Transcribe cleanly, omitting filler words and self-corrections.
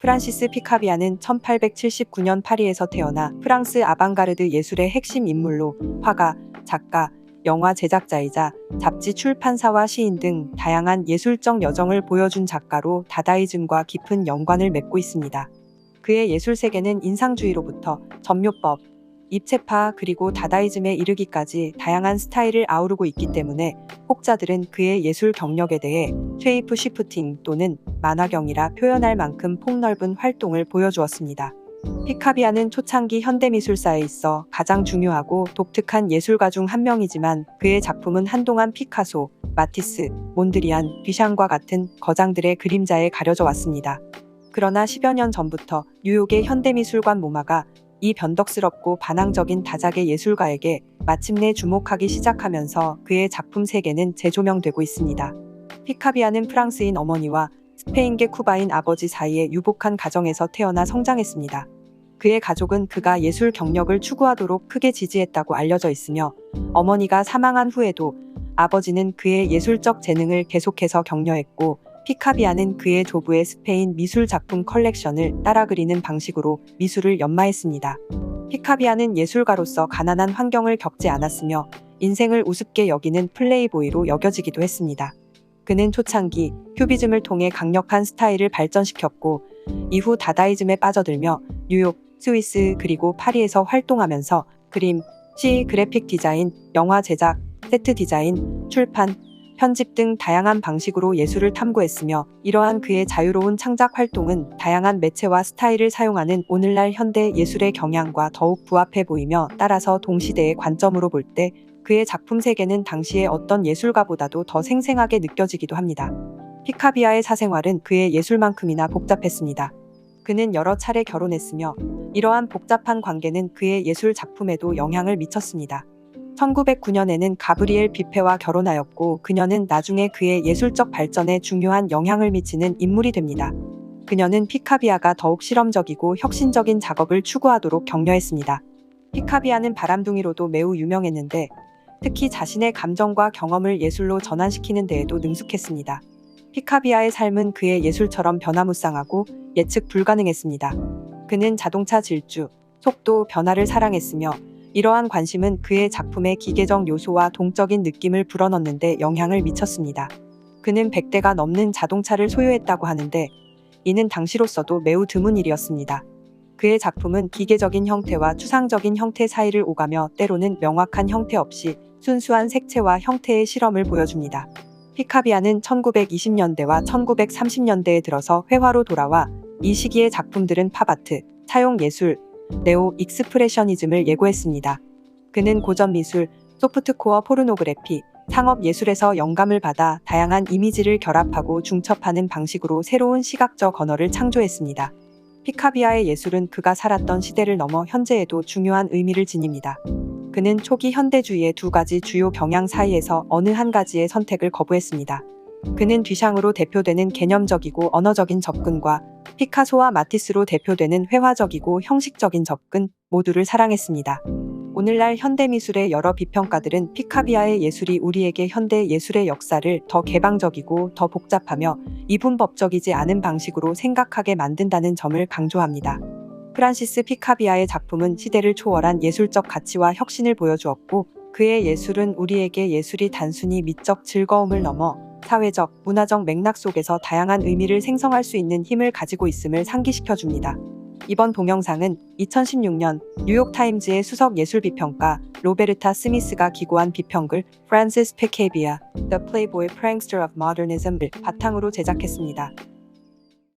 프란시스 피카비아는 1879년 파리에서 태어나 프랑스 아방가르드 예술의 핵심 인물로 화가, 작가, 영화 제작자이자 잡지 출판사와 시인 등 다양한 예술적 여정을 보여준 작가로 다다이즘과 깊은 연관을 맺고 있습니다. 그의 예술 세계는 인상주의로부터 점묘법, 입체파 그리고 다다이즘에 이르기까지 다양한 스타일을 아우르고 있기 때문에 혹자들은 그의 예술 경력에 대해 쉐이프 시프팅 또는 만화경이라 표현할 만큼 폭넓은 활동을 보여주었습니다. 피카비아는 초창기 현대미술사에 있어 가장 중요하고 독특한 예술가 중 한 명이지만 그의 작품은 한동안 피카소, 마티스, 몬드리안, 뷔샹과 같은 거장들의 그림자에 가려져 왔습니다. 그러나 10여 년 전부터 뉴욕의 현대미술관 모마가 이 변덕스럽고 반항적인 다작의 예술가에게 마침내 주목하기 시작하면서 그의 작품 세계는 재조명되고 있습니다. 피카비아는 프랑스인 어머니와 스페인계 쿠바인 아버지 사이의 유복한 가정에서 태어나 성장했습니다. 그의 가족은 그가 예술 경력을 추구하도록 크게 지지했다고 알려져 있으며 어머니가 사망한 후에도 아버지는 그의 예술적 재능을 계속해서 격려했고 피카비아는 그의 조부의 스페인 미술 작품 컬렉션을 따라 그리는 방식으로 미술을 연마했습니다. 피카비아는 예술가로서 가난한 환경을 겪지 않았으며 인생을 우습게 여기는 플레이보이로 여겨지기도 했습니다. 그는 초창기 큐비즘을 통해 강력한 스타일을 발전시켰고 이후 다다이즘에 빠져들며 뉴욕, 스위스 그리고 파리에서 활동하면서 그림, 시, 그래픽 디자인, 영화 제작, 세트 디자인, 출판, 편집 등 다양한 방식으로 예술을 탐구했으며 이러한 그의 자유로운 창작 활동은 다양한 매체와 스타일을 사용하는 오늘날 현대 예술의 경향과 더욱 부합해 보이며 따라서 동시대의 관점으로 볼 때 그의 작품 세계는 당시의 어떤 예술가보다도 더 생생하게 느껴지기도 합니다. 피카비아의 사생활은 그의 예술만큼이나 복잡했습니다. 그는 여러 차례 결혼했으며 이러한 복잡한 관계는 그의 예술 작품에도 영향을 미쳤습니다. 1909년에는 가브리엘 비페와 결혼하였고 그녀는 나중에 그의 예술적 발전에 중요한 영향을 미치는 인물이 됩니다. 그녀는 피카비아가 더욱 실험적이고 혁신적인 작업을 추구하도록 격려했습니다. 피카비아는 바람둥이로도 매우 유명했는데 특히 자신의 감정과 경험을 예술로 전환시키는 데에도 능숙했습니다. 피카비아의 삶은 그의 예술처럼 변화무쌍하고 예측 불가능했습니다. 그는 자동차 질주, 속도, 변화를 사랑했으며 이러한 관심은 그의 작품의 기계적 요소와 동적인 느낌을 불어넣는 데 영향을 미쳤습니다. 그는 100대가 넘는 자동차를 소유했다고 하는데 이는 당시로서도 매우 드문 일이었습니다. 그의 작품은 기계적인 형태와 추상적인 형태 사이를 오가며 때로는 명확한 형태 없이 순수한 색채와 형태의 실험을 보여줍니다. 피카비아는 1920년대와 1930년대에 들어서 회화로 돌아와 이 시기의 작품들은 팝아트, 차용예술, 네오 익스프레셔니즘을 예고했습니다. 그는 고전 미술, 소프트코어 포르노그래피, 상업예술에서 영감을 받아 다양한 이미지를 결합하고 중첩하는 방식으로 새로운 시각적 언어를 창조했습니다. 피카비아의 예술은 그가 살았던 시대를 넘어 현재에도 중요한 의미를 지닙니다. 그는 초기 현대주의의 두 가지 주요 경향 사이에서 어느 한 가지의 선택을 거부했습니다. 그는 듀샹으로 대표되는 개념적이고 언어적인 접근과 피카소와 마티스로 대표되는 회화적이고 형식적인 접근 모두를 사랑했습니다. 오늘날 현대미술의 여러 비평가들은 피카비아의 예술이 우리에게 현대 예술의 역사를 더 개방적이고 더 복잡하며 이분법적이지 않은 방식으로 생각하게 만든다는 점을 강조합니다. 프란시스 피카비아의 작품은 시대를 초월한 예술적 가치와 혁신을 보여주었고 그의 예술은 우리에게 예술이 단순히 미적 즐거움을 넘어 사회적, 문화적 맥락 속에서 다양한 의미를 생성할 수 있는 힘을 가지고 있음을 상기시켜줍니다. 이번 동영상은 2016년 뉴욕타임즈의 수석 예술비평가 로베르타 스미스가 기고한 비평글 Francis Picabia, The Playboy Prankster of Modernism을 바탕으로 제작했습니다.